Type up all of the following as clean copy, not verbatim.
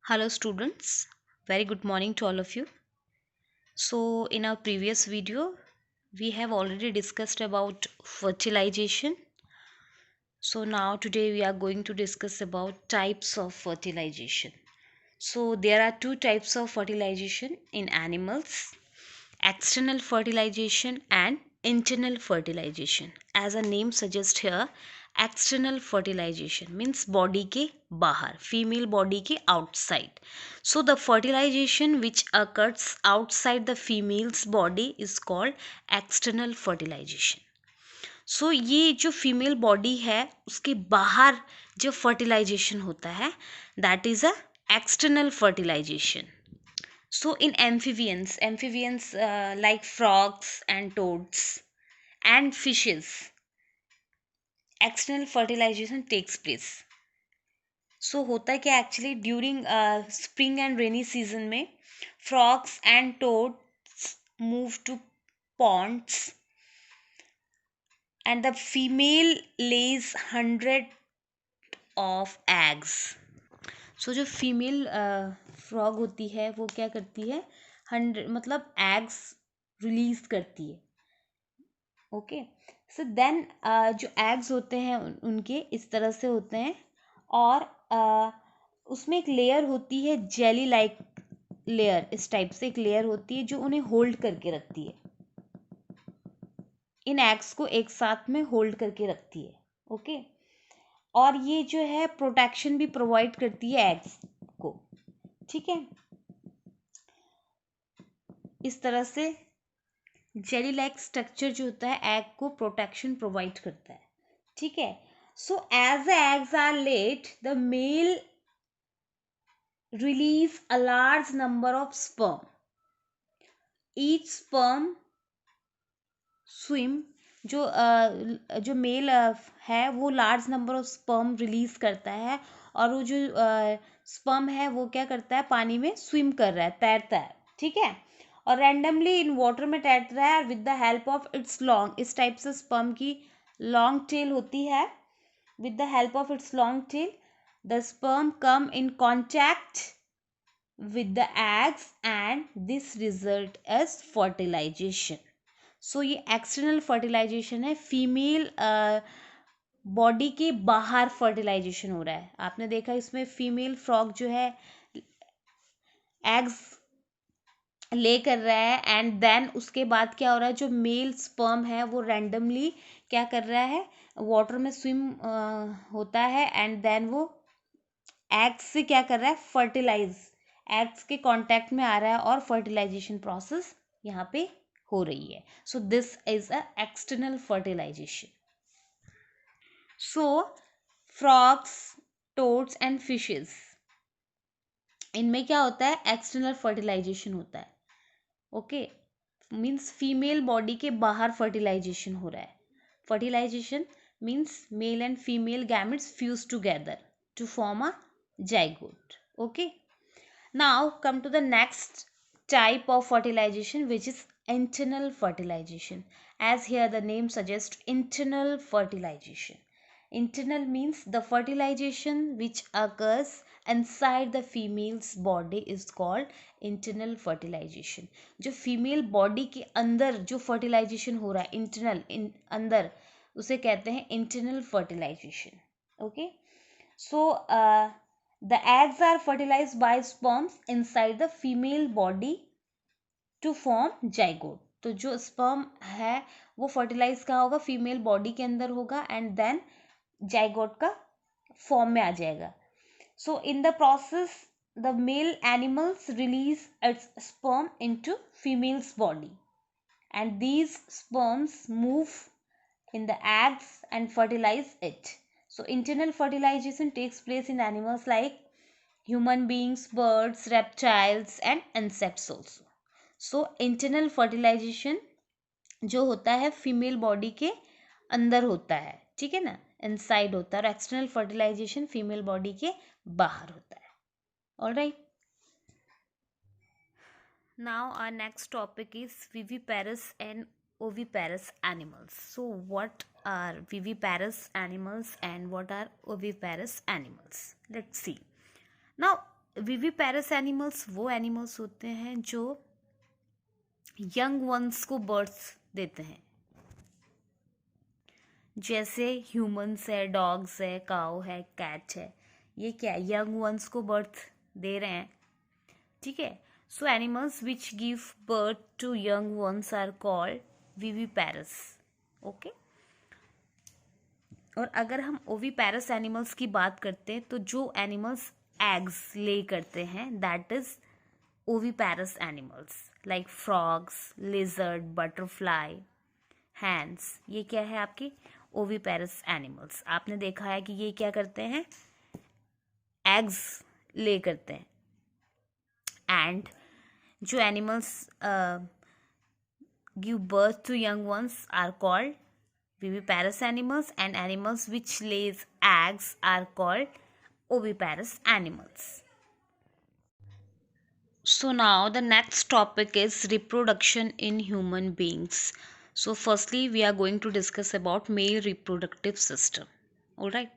Hello students, very good morning to all of you. So in our previous video, we have already discussed about fertilization. So now today we are going to discuss about types of fertilization. So there are two types of fertilization in animals: external fertilization and internal fertilization. As a name suggests here, external fertilization means body के बाहर, female body के outside. So the fertilization which occurs outside the female's body is called external fertilization. So ये जो female body है उसके बाहर जो fertilisation होता है, that is a external fertilisation. So in amphibians like frogs and toads and fishes, external fertilization takes place. So होता है क्या actually during spring and rainy season में frogs and toads move to ponds and the female lays 100 of eggs. सो जो female frog होती है वो क्या करती है, 100 मतलब एग्स रिलीज करती है. ओके. सो देन जो एग्स होते हैं उनके इस तरह से होते हैं और उसमें एक लेयर होती है, जेली लाइक लेयर, इस टाइप से एक लेयर होती है जो उन्हें होल्ड करके रखती है, इन एग्स को एक साथ में होल्ड करके रखती है. ओके. और ये जो है प्रोटेक्शन भी प्रोवाइड करती है एग्स को. ठीक है. इस तरह से जेली लाइक स्ट्रक्चर जो होता है एग को प्रोटेक्शन प्रोवाइड करता है. ठीक है. So as the eggs are laid, the male release a large number of sperm. Each sperm swim, जो मेल है वो large number of sperm release करता है और वो जो स्पर्म है वो क्या करता है, पानी में स्विम कर रहा है, तैरता है. ठीक है. और रैंडमली इन वाटर में तैर रहा है with the help of its long, इस टाइप से स्पर्म की लॉन्ग टेल होती है. With the help of its long tail the sperm come in contact with the eggs and this result as fertilisation. So ये external fertilisation है, female body के बाहर fertilisation हो रहा है. आपने देखा इसमें फीमेल फ्रॉग जो है एग्स ले कर रहा है एंड देन उसके बाद क्या हो रहा है, जो मेल स्पर्म है वो रैंडमली क्या कर रहा है, वाटर में स्विम होता है एंड देन वो एग्स से क्या कर रहा है, फर्टिलाइज, एग्स के कांटेक्ट में आ रहा है और फर्टिलाइजेशन प्रोसेस यहाँ पे हो रही है. So this is a external fertilisation. So frogs, toads and fishes, इनमें क्या होता है, एक्सटर्नल फर्टिलाइजेशन होता है. ओके. मीन्स फीमेल बॉडी के बाहर फर्टिलाइजेशन हो रहा है. Fertilisation means male and female gametes fuse together to form a zygote. Okay. Now come to the next type of fertilization, which is internal fertilization. As here the name suggests, internal fertilization. Internal means the fertilization which occurs inside the female's body is called internal fertilization. जो female body के अंदर जो fertilization हो रहा है internal अंदर, उसे कहते हैं internal fertilization. Okay. So the eggs are fertilized by sperms inside the female body to form zygote. तो जो sperm है वो fertilize कहाँ होगा, फीमेल बॉडी के अंदर होगा एंड देन जाइगोट का फॉर्म में आ जाएगा. So in the process the male animals release its sperm into female's body and these sperms move in the eggs and fertilize it. So internal fertilization takes place in animals like human beings, birds, reptiles and insects also. So internal fertilization जो होता है female body के अंदर होता है, ठीक है ना, इनसाइड होता है, और एक्सटर्नल फर्टिलाइजेशन फीमेल बॉडी के बाहर होता है. Alright. Now our next topic is viviparous and oviparous animals. So what are viviparous animals and what are oviparous animals? Let's see. Now viviparous animals वो एनिमल्स होते हैं जो यंग वंस को birth देते हैं, जैसे ह्यूमंस है, डॉग्स है, काऊ है, कैट है, ये क्या है, यंग वंस को बर्थ दे रहे हैं, ठीक है। So animals which give birth to young ones are called viviparous, okay. और अगर हम ओविपेरस एनिमल्स की बात करते हैं तो जो एनिमल्स एग्स ले करते हैं that is oviparous animals, like frogs, lizard, butterfly, hens, ये क्या है आपके ओविपेरस एनिमल्स। आपने देखा है कि ये क्या करते हैं, एग्स ले करते हैं। एंड जो animals give birth to young ones are called viviparous animals, and animals which lays eggs are called oviparous animals. So now the next topic is reproduction in human beings. So firstly we are going to discuss about male reproductive system. All right.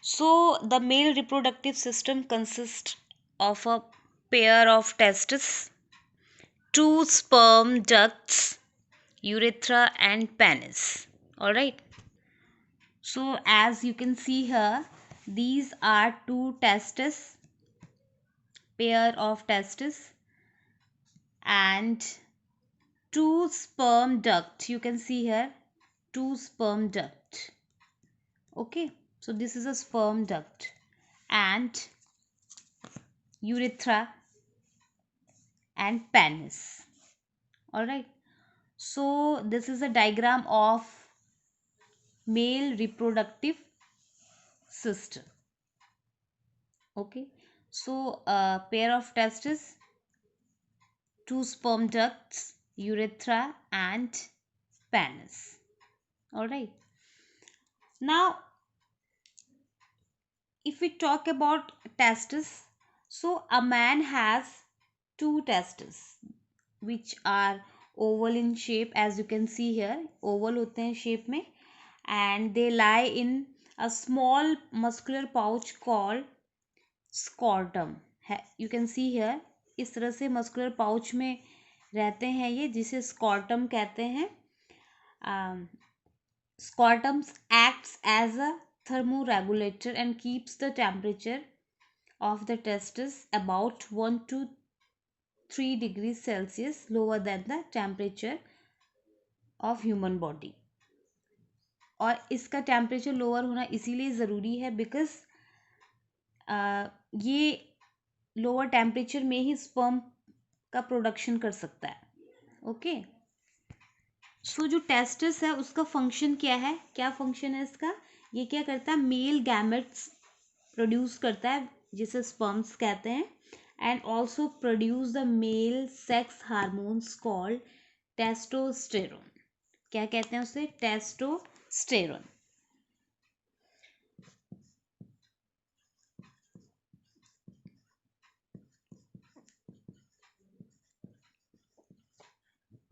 So the male reproductive system consists of a pair of testes, two sperm ducts, urethra and penis. All right. So as you can see here, these are two testes, pair of testes, and two sperm duct. You can see here two sperm duct. Okay, so this is a sperm duct and urethra and penis. All right. So this is a diagram of male reproductive system. Okay. So a pair of testes, two sperm ducts, urethra and penis. All right. Now if we talk about testes, so a man has two testes which are oval in shape, as you can see here, oval होते हैं shape में, and they lie in a small muscular pouch called scrotum. You can see here, इस तरह से muscular pouch में रहते हैं ये, जिसे scrotum कहते हैं. Scrotum acts as a thermoregulator and keeps the temperature of the testes about 1 to 3 degrees Celsius lower than the temperature of human body. और इसका टेम्परेचर लोअर होना इसीलिए ज़रूरी है बिकॉज ये लोअर टेम्परेचर में ही स्पर्म का प्रोडक्शन कर सकता है. ओके. सो जो टेस्टिस है उसका फंक्शन क्या है, क्या फंक्शन है इसका, ये क्या करता है, मेल गैमेट्स प्रोड्यूस करता है जिसे स्पर्म्स कहते हैं, and also produce the mail sex hormones called testosterone. क्या कहते हैं उसे, टेस्टोस्टेरोन.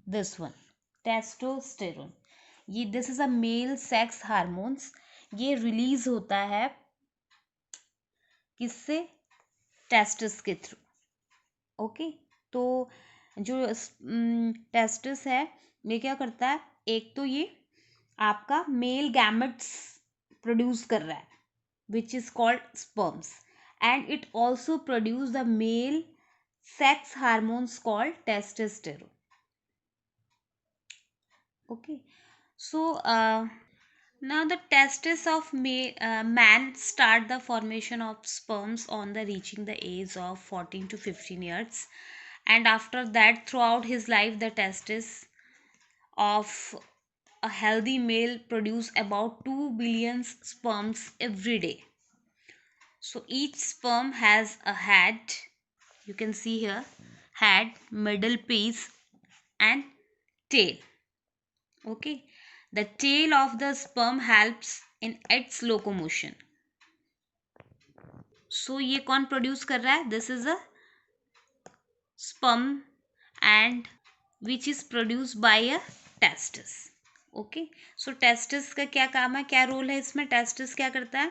दिस वन टेस्टोस्टेरोन, ये this is a mail sex hormones. ये रिलीज होता है किससे, टेस्टिस के थ्रू. ओके. तो जो टेस्टिस है ये क्या करता है, एक तो ये आपका मेल गैमेट्स प्रोड्यूस कर रहा है which is called sperms, and it also produce the mail sex hormones called testosterone. Okay. So now the testes of man start the formation of sperms on the reaching the age of 14 to 15 years, and after that throughout his life the testes of a healthy male produce about 2 billion sperms every day. So each sperm has a head, you can see here, head, middle piece and tail. Okay. The tail of the sperm helps in its locomotion. So ये कौन produce कर रहा है, this is a sperm and which is produced by a testis. Okay. So testis का क्या काम है, क्या रोल है इसमें, testis क्या करता है,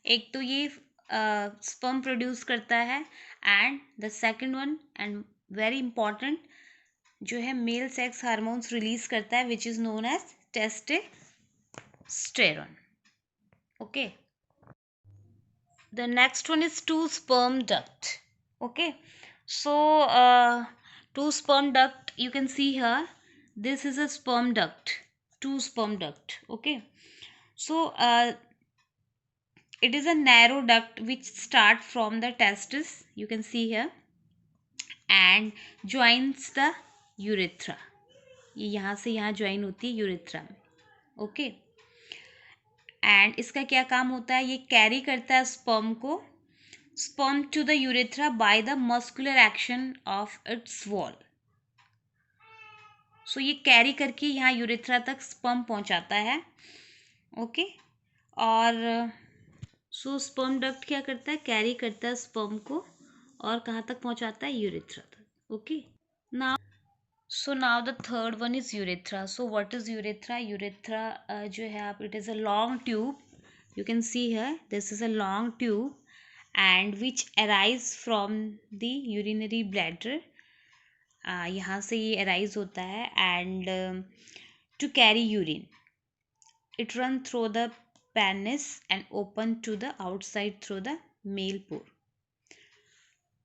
एक तो ये स्पर्म प्रोड्यूस करता है, and the second one and very important जो है मेल सेक्स हार्मोन्स रिलीज करता है which is known as testosterone. Okay. The next one is two sperm duct. Okay, so two sperm duct you can see here. This is a sperm duct, two sperm duct. Okay, so it is a narrow duct which start from the testis, you can see here, and joins the urethra. ये यहाँ से यहाँ join होती है urethra में. Okay. And इसका क्या काम होता है, ये कैरी करता है स्पर्म को, sperm to the urethra by the muscular action of its wall. So ये कैरी करके यहाँ यूरेथ्रा तक स्पर्म पहुँचाता है. ओके. और सो स्पर्म डक्ट क्या करता है, कैरी करता है स्पर्म को और कहाँ तक पहुँचाता है, यूरेथ्रा तक. Okay. Now the third one is urethra. So what is urethra? Urethra जो है आप, it is a long tube. You can see here, this is a long tube and which arise from the urinary bladder. यहाँ से ये arise होता है and to carry urine. It run through the penis and open to the outside through the male pore.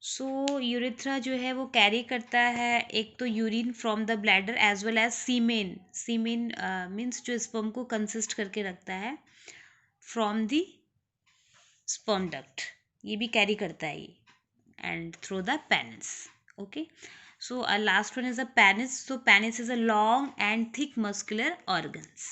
So urethra जो है वो carry करता है एक तो urine from the bladder as well as semen. Semen means जो sperm को consist करके रखता है from the sperm duct. ये भी कैरी करता है ये, and through the penis. Okay. So last one is a penis. So penis is a long and thick muscular organs.